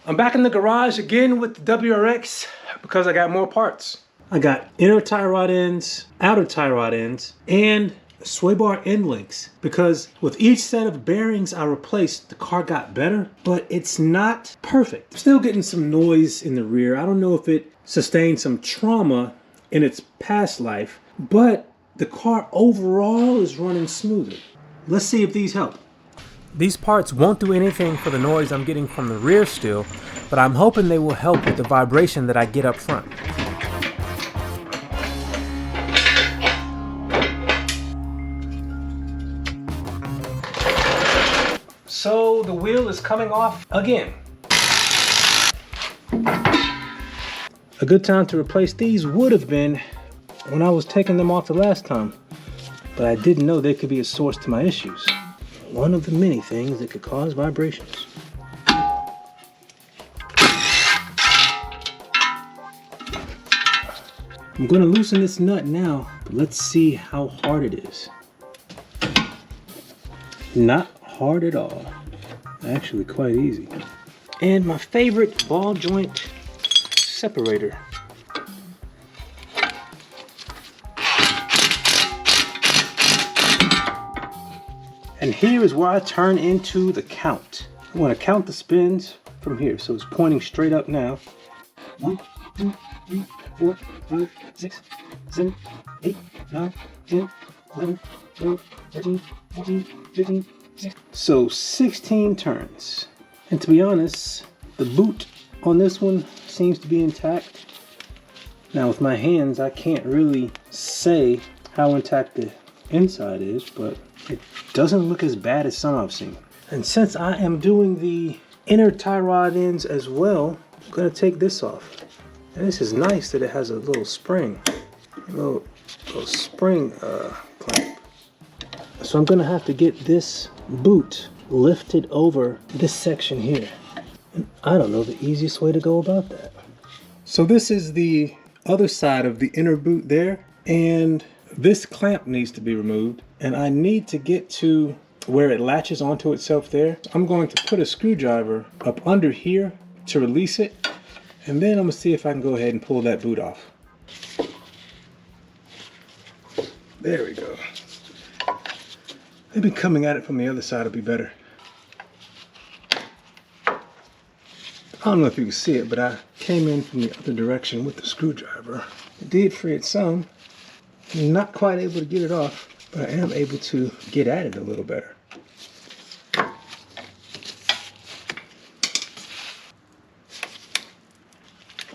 I'm back in the garage again with the WRX because I got more parts. I got inner tie rod ends, outer tie rod ends, and sway bar end links. Because with each set of bearings I replaced, the car got better, but it's not perfect. I'm still getting some noise in the rear. I don't know if it sustained some trauma in its past life, but the car overall is running smoother. Let's see if these help. These parts won't do anything for the noise I'm getting from the rear still, but I'm hoping they will help with the vibration that I get up front. So the wheel is coming off again. A good time to replace these would have been when I was taking them off the last time, but I didn't know they could be a source to my issues. One of the many things that could cause vibrations. I'm going to loosen this nut now, but let's see how hard it is. Not hard at all. Actually quite easy. And my favorite ball joint separator. And here is where I turn into the count. I want to count the spins from here. So it's pointing straight up now. 1, 2, 3, 4, 5, 6, 7, 8, 9, 10, 11, 12, 13, 14, 15, 16. So 16 turns. And to be honest, the boot on this one seems to be intact. Now with my hands, I can't really say how intact the inside is, but it doesn't look as bad as some I've seen. And since I am doing the inner tie rod ends as well, I'm gonna take this off. And this is nice that it has a little spring, a little spring clamp. So I'm gonna have to get this boot lifted over this section here. And I don't know the easiest way to go about that. So this is the other side of the inner boot there, and this clamp needs to be removed, and I need to get to where it latches onto itself there. I'm going to put a screwdriver up under here to release it, and then I'm gonna see if I can go ahead and pull that boot off. There we go. Maybe coming at it from the other side will be better. I don't know if you can see it, but I came in from the other direction with the screwdriver. It did free it some. I'm not quite able to get it off, but I am able to get at it a little better.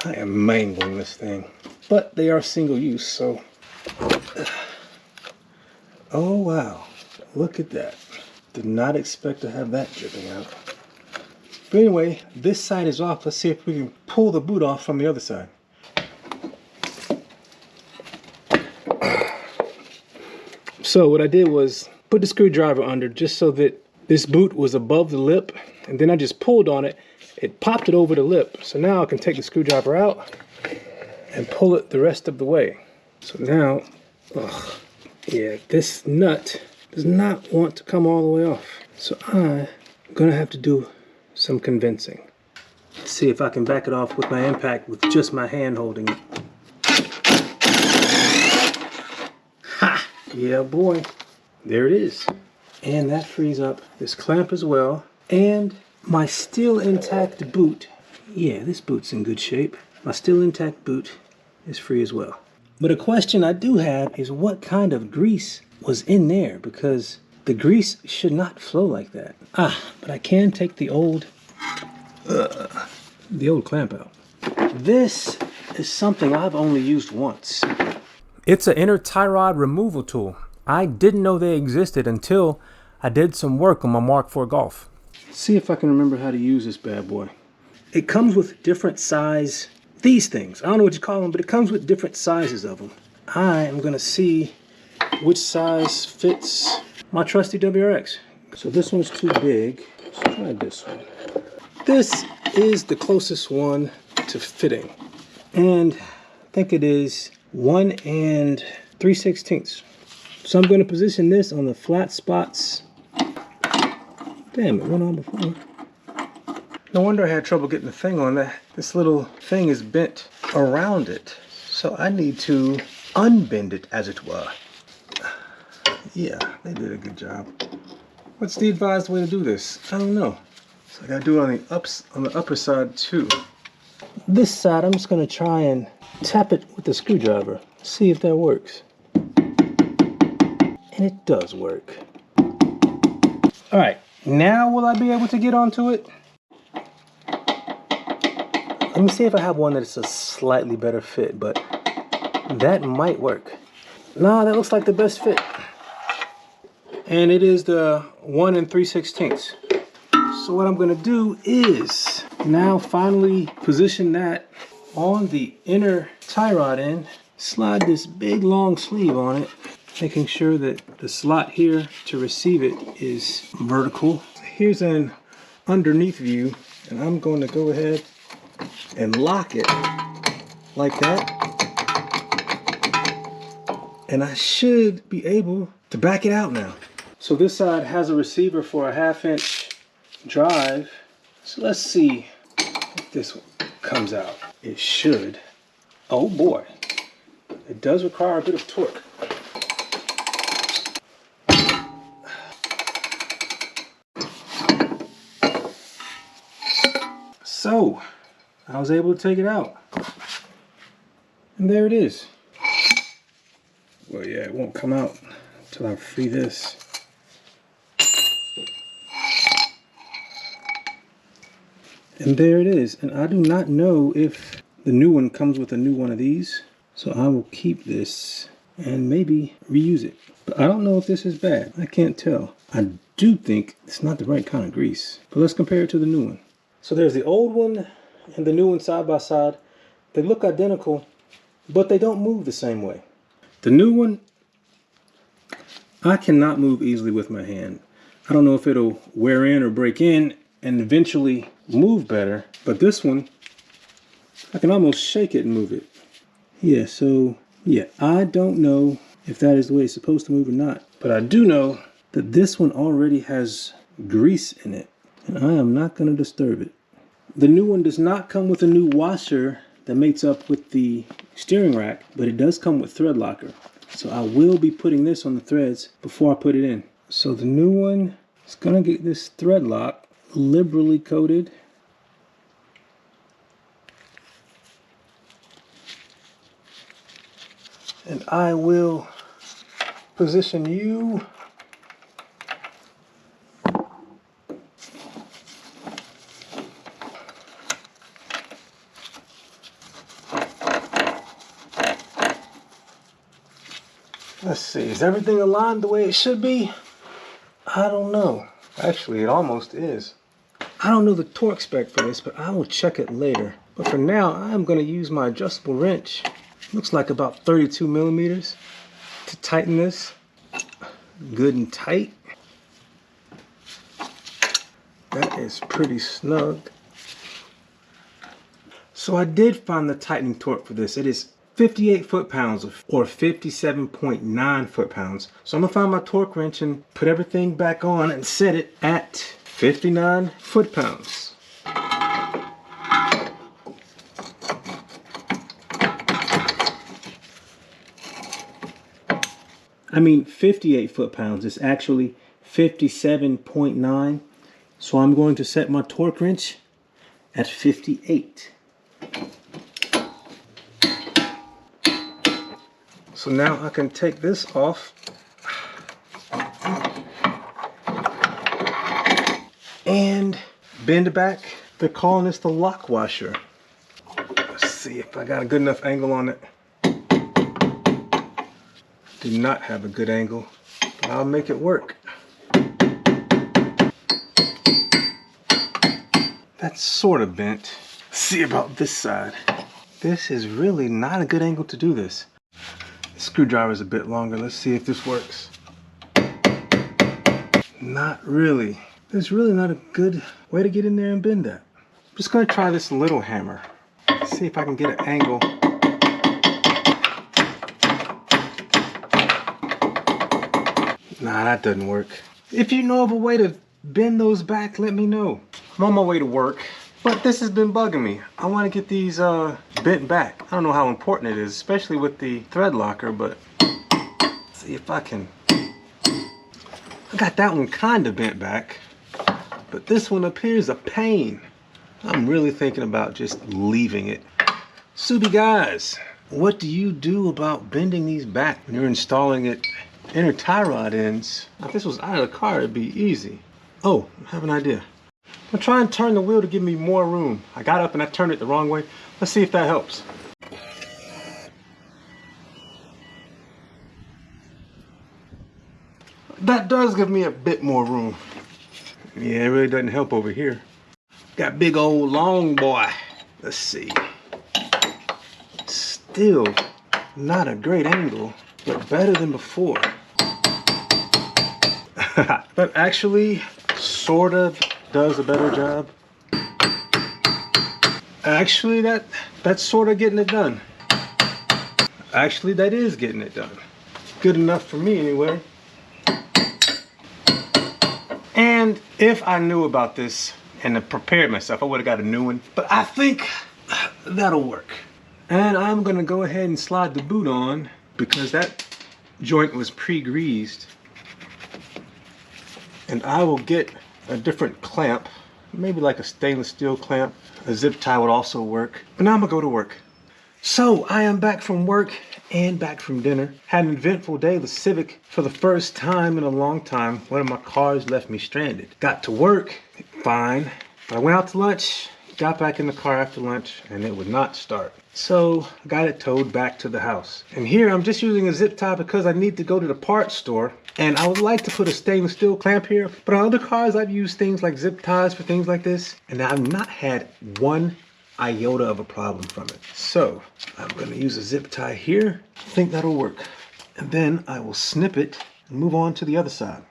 I am mangling this thing, but they are single use, so. Oh wow, look at that. Did not expect to have that dripping out. But anyway, this side is off. Let's see if we can pull the boot off from the other side. So what I did was put the screwdriver under just so that this boot was above the lip, and then I just pulled on it. It popped it over the lip. So now I can take the screwdriver out and pull it the rest of the way. So now, yeah, this nut does not want to come all the way off. So I'm gonna have to do some convincing. Let's see if I can back it off with my impact with just my hand holding it. Ha! Yeah, boy. There it is. And that frees up this clamp as well. And my still intact boot. Yeah, this boot's in good shape. My still intact boot is free as well. But a question I do have is what kind of grease was in there, because the grease should not flow like that. But I can take the old clamp out. This is something I've only used once. It's an inner tie rod removal tool. I didn't know they existed until I did some work on my Mark IV Golf. Let's see if I can remember how to use this bad boy. It comes with different size, these things. I don't know what you call them, but it comes with different sizes of them. I am gonna see which size fits my trusty WRX. So this one's too big. Let's try this one. This is the closest one to fitting. And I think it is 1 3/16. So I'm going to position this on the flat spots. Damn, it went on before. No wonder I had trouble getting the thing on that. This little thing is bent around it. So I need to unbend it, as it were. Yeah, they did a good job. What's the advised way to do this? I don't know. So I gotta do it on the upper side too. This side, I'm just gonna try and tap it with the screwdriver. See if that works. And it does work. All right, now will I be able to get onto it? Let me see if I have one that's a slightly better fit, but that might work. Nah, that looks like the best fit. And it is the 1 3/16. So what I'm gonna do is now finally position that on the inner tie rod end, slide this big long sleeve on it, making sure that the slot here to receive it is vertical. Here's an underneath view, and I'm going to go ahead and lock it like that. And I should be able to back it out now. So this side has a receiver for a 1/2 inch drive. So let's see if this one comes out. It should. Oh boy. It does require a bit of torque. So I was able to take it out. And there it is. Well, yeah, it won't come out until I free this. And there it is. And I do not know if the new one comes with a new one of these. So I will keep this and maybe reuse it. But I don't know if this is bad. I can't tell. I do think it's not the right kind of grease. But let's compare it to the new one. So there's the old one and the new one side by side. They look identical, but they don't move the same way. The new one, I cannot move easily with my hand. I don't know if it'll wear in or break in and eventually move better, but this one, I can almost shake it and move it. Yeah, so yeah, I don't know if that is the way it's supposed to move or not, but I do know that this one already has grease in it, and I am not going to disturb it. The new one does not come with a new washer that mates up with the steering rack, but it does come with thread locker. So I will be putting this on the threads before I put it in. So the new one is going to get this thread lock liberally coated. And I will position you Let's see, is everything aligned the way it should be? I don't know. Actually, it almost is. I don't know the torque spec for this, but I will check it later. But for now, I'm going to use my adjustable wrench. Looks like about 32 millimeters to tighten this good and tight. That is pretty snug. So I did find the tightening torque for this. It is 58 foot-pounds or 57.9 foot-pounds. So I'm gonna find my torque wrench and put everything back on and set it at 59 foot-pounds. I mean 58 foot-pounds. It's actually 57.9. So I'm going to set my torque wrench at 58. So now I can take this off and bend it back. They're calling this the lock washer. Let's see if I got a good enough angle on it. Do not have a good angle, but I'll make it work. That's sort of bent. Let's see about this side. This is really not a good angle to do this. The screwdriver is a bit longer. Let's see if this works. Not really. There's really not a good way to get in there and bend that. I'm just gonna try this little hammer. See if I can get an angle. Nah, that doesn't work. If you know of a way to bend those back, let me know. I'm on my way to work, but this has been bugging me. I want to get these bent back. I don't know how important it is, especially with the thread locker, but let's see if I can. I got that one kind of bent back, but this one appears a pain. I'm really thinking about just leaving it. Subi guys, what do you do about bending these back when you're installing it inner tie rod ends? If this was out of the car, it'd be easy. Oh, I have an idea. I'm trying to turn the wheel to give me more room. I got up and I turned it the wrong way. Let's see if that helps. That does give me a bit more room. Yeah, it really doesn't help over here. Got big old long boy. Let's see. Still not a great angle, but better than before. But actually, sort of does a better job. Actually, that's sort of getting it done. Actually, that is getting it done. Good enough for me anyway. And if I knew about this and prepared myself, I would have got a new one. But I think that'll work. And I'm gonna go ahead and slide the boot on because that joint was pre-greased. And I will get a different clamp, maybe like a stainless steel clamp. A zip tie would also work. But now I'm gonna go to work. So I am back from work and back from dinner. Had an eventful day. The Civic, for the first time in a long time, one of my cars left me stranded. Got to work, fine. But I went out to lunch, got back in the car after lunch, and it would not start. So I got it towed back to the house. And here I'm just using a zip tie because I need to go to the parts store. And I would like to put a stainless steel clamp here, but on other cars I've used things like zip ties for things like this, and I've not had one iota of a problem from it. So I'm going to use a zip tie here. I think that'll work. And then I will snip it and move on to the other side.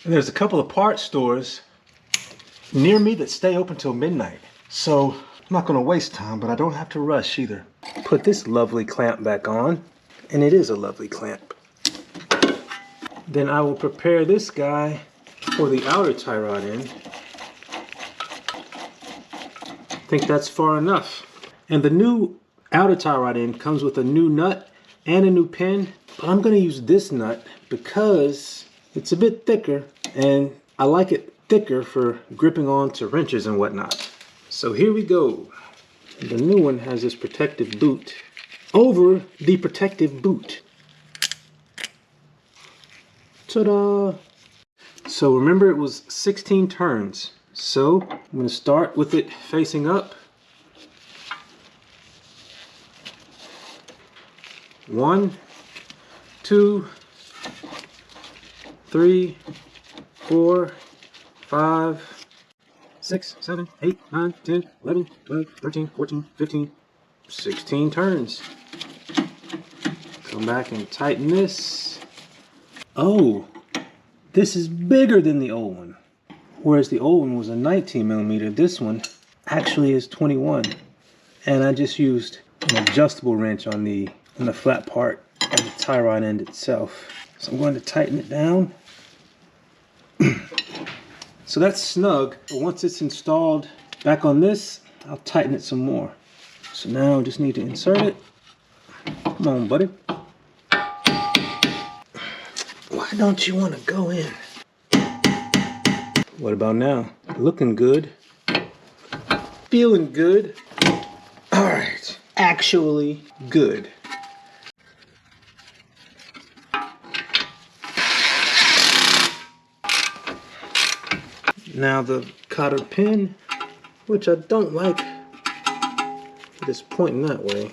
And there's a couple of parts stores near me that stay open till midnight. So I'm not going to waste time, but I don't have to rush either. Put this lovely clamp back on, and it is a lovely clamp. Then I will prepare this guy for the outer tie rod end. I think that's far enough. And the new outer tie rod end comes with a new nut and a new pin, but I'm going to use this nut because it's a bit thicker and I like it thicker for gripping onto wrenches and whatnot. So here we go. The new one has this protective boot over the protective boot. Ta-da! So remember, it was 16 turns. So I'm going to start with it facing up. 1, 2, 3, 4, 5, 6, 7, 8, 9, 10, 11, 12, 13, 14, 15, 16 turns. Come back and tighten this. Oh, this is bigger than the old one. Whereas the old one was a 19 millimeter, this one actually is 21. And I just used an adjustable wrench on the flat part of the tie rod end itself. So I'm going to tighten it down. So that's snug, but once it's installed back on this, I'll tighten it some more. So now I just need to insert it. Come on, buddy. Why don't you want to go in? What about now? Looking good. Feeling good. All right, actually good. Now the cotter pin, which I don't like it is pointing that way,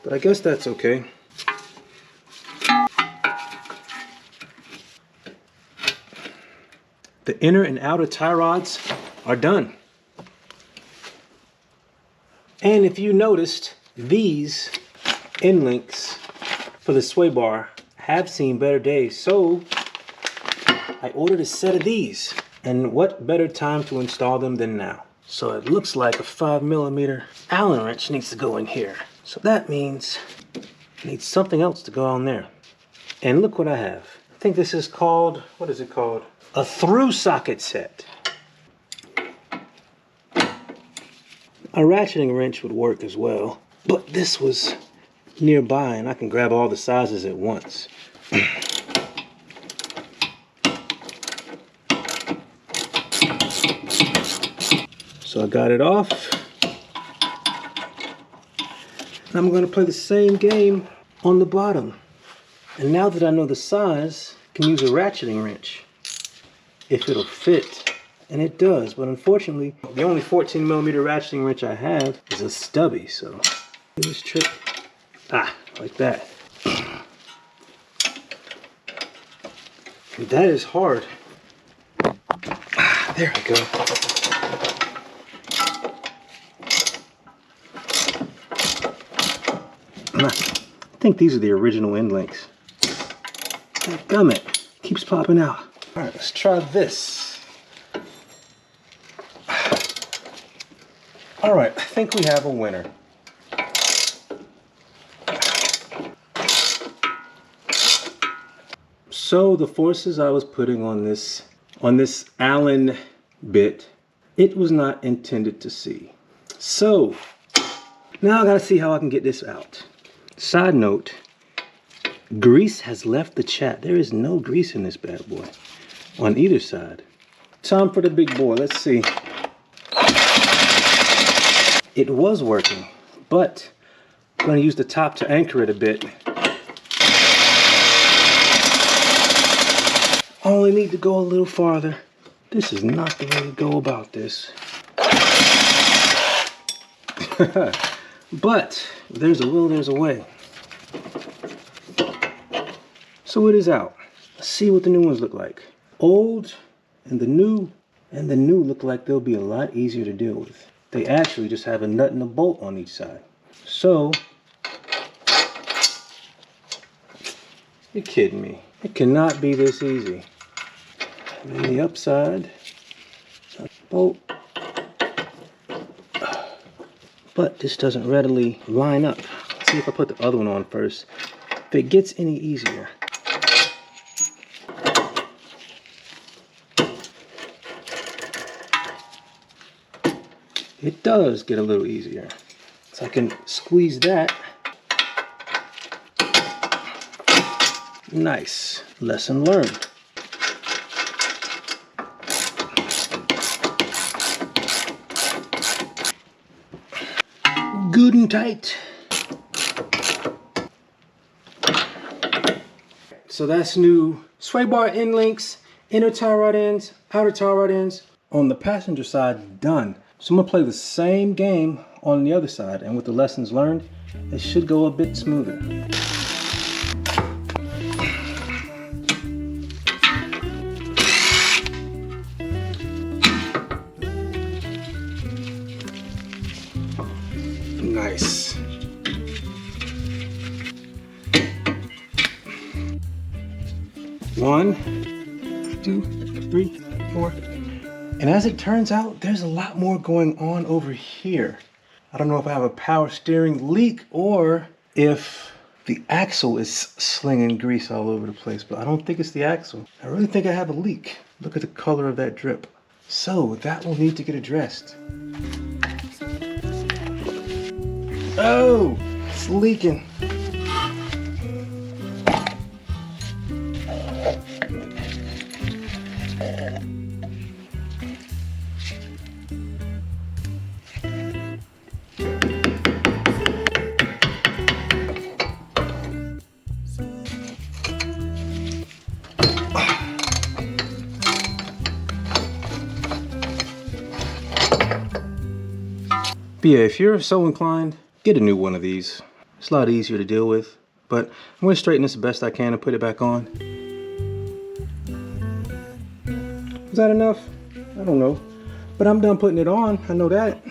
but I guess that's okay. The inner and outer tie rods are done. And if you noticed, these end links for the sway bar have seen better days, so I ordered a set of these. And what better time to install them than now? So it looks like a 5mm Allen wrench needs to go in here. So that means I need something else to go on there. And look what I have. I think this is called, what is it called? A through socket set. A ratcheting wrench would work as well, but this was nearby and I can grab all the sizes at once. So I got it off. I'm going to play the same game on the bottom. And now that I know the size, I can use a ratcheting wrench if it'll fit. And it does, but unfortunately, the only 14mm ratcheting wrench I have is a stubby, so do this trick. Like that. And that is hard. There we go. I think these are the original end links. Gummit, keeps popping out. All right, let's try this. All right, I think we have a winner. So the forces I was putting on this Allen bit, it was not intended to see. So now I gotta see how I can get this out. Side note, grease has left the chat. There is no grease in this bad boy on either side. Time for the big boy. Let's see. It was working, but I'm going to use the top to anchor it a bit. I only need to go a little farther. This is not the way to go about this. But there's a will, there's a way. So it is out. Let's see what the new ones look like. Old and the new look like they'll be a lot easier to deal with. They actually just have a nut and a bolt on each side. So, you're kidding me. It cannot be this easy. And then the upside, bolt. But this doesn't readily line up. Let's see if I put the other one on first. If it gets any easier. It does get a little easier. So I can squeeze that. Nice. Lesson learned. Good and tight. So that's new sway bar end links, inner tie rod ends, outer tie rod ends. On the passenger side, done. So I'm gonna play the same game on the other side, and with the lessons learned, it should go a bit smoother. Nice. One, 2, 3, 4. And as it turns out, there's a lot more going on over here. I don't know if I have a power steering leak or if the axle is slinging grease all over the place, but I don't think it's the axle. I really think I have a leak. Look at the color of that drip. So that will need to get addressed. Oh, it's leaking. But yeah, if you're so inclined, get a new one of these. It's a lot easier to deal with, but I'm going to straighten this the best I can and put it back on. Is that enough? I don't know. But I'm done putting it on, I know that.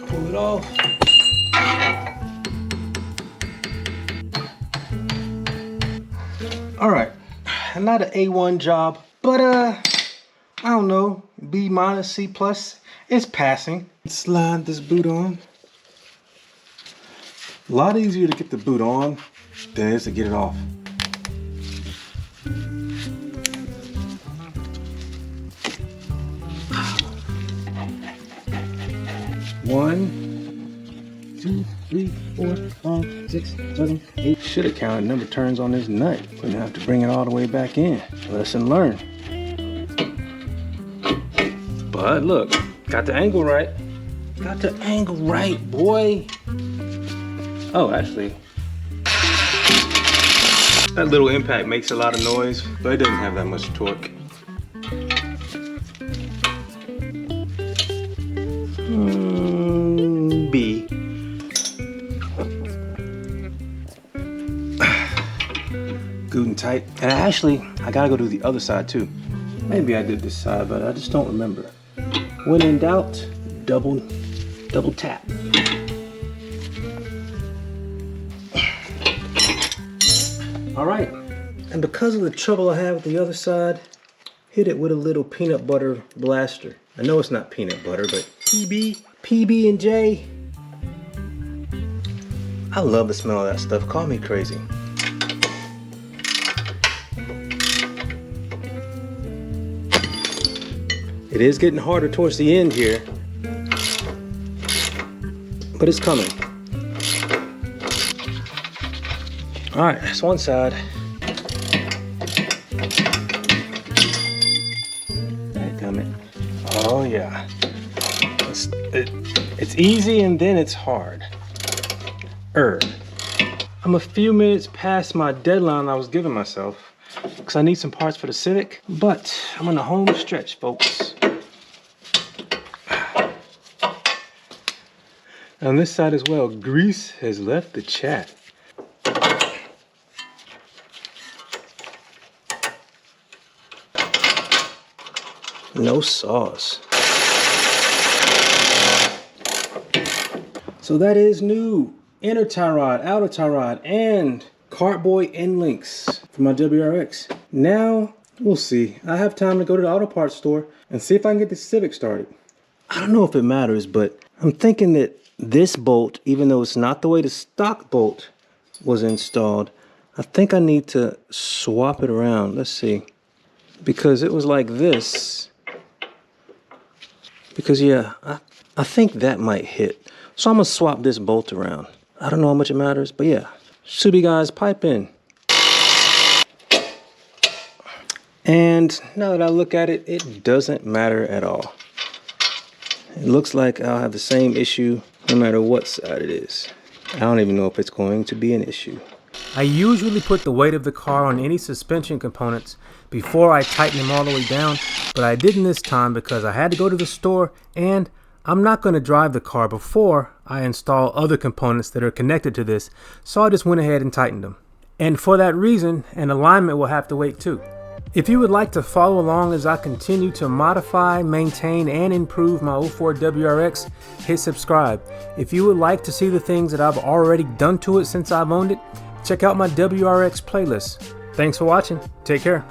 Pull it off. All right, not an A1 job, but I don't know, B-, C+. It's passing. Slide this boot on. A lot easier to get the boot on than it is to get it off. One, 2, 3, 4, 5, 6, 7, 8. Should have counted number of turns on this nut. Wouldn't have to bring it all the way back in. Lesson learned. But look, got the angle right. Got the angle right, boy. Oh, actually, that little impact makes a lot of noise, but it doesn't have that much torque. B. Good and tight. And actually, I gotta go do the other side too. Maybe I did this side, but I just don't remember. When in doubt, double tap. All right, and because of the trouble I had with the other side, hit it with a little peanut butter blaster. I know it's not peanut butter, but PB and J. I love the smell of that stuff. Call me crazy. It is getting harder towards the end here, but it's coming. All right, that's one side. Dadgummit. Oh yeah. It's easy and then it's hard. I'm a few minutes past my deadline I was giving myself because I need some parts for the Civic, but I'm on the home stretch, folks. On this side as well, grease has left the chat. No sauce. So that is new inner tie rod, outer tie rod, and Kartboy end links for my WRX. Now, we'll see. I have time to go to the auto parts store and see if I can get the Civic started. I don't know if it matters, but I'm thinking that this bolt, even though it's not the way the stock bolt was installed, I think I need to swap it around. Let's see. Because it was like this. Because yeah, I think that might hit. So I'm gonna swap this bolt around. I don't know how much it matters, but yeah. Subi guys, pipe in. And now that I look at it, it doesn't matter at all. It looks like I'll have the same issue no matter what side it is. I don't even know if it's going to be an issue. I usually put the weight of the car on any suspension components before I tighten them all the way down, but I didn't this time because I had to go to the store and I'm not going to drive the car before I install other components that are connected to this, so I just went ahead and tightened them. And for that reason, an alignment will have to wait too. If you would like to follow along as I continue to modify, maintain, and improve my 04 WRX, hit subscribe. If you would like to see the things that I've already done to it since I've owned it, check out my WRX playlist. Thanks for watching. Take care.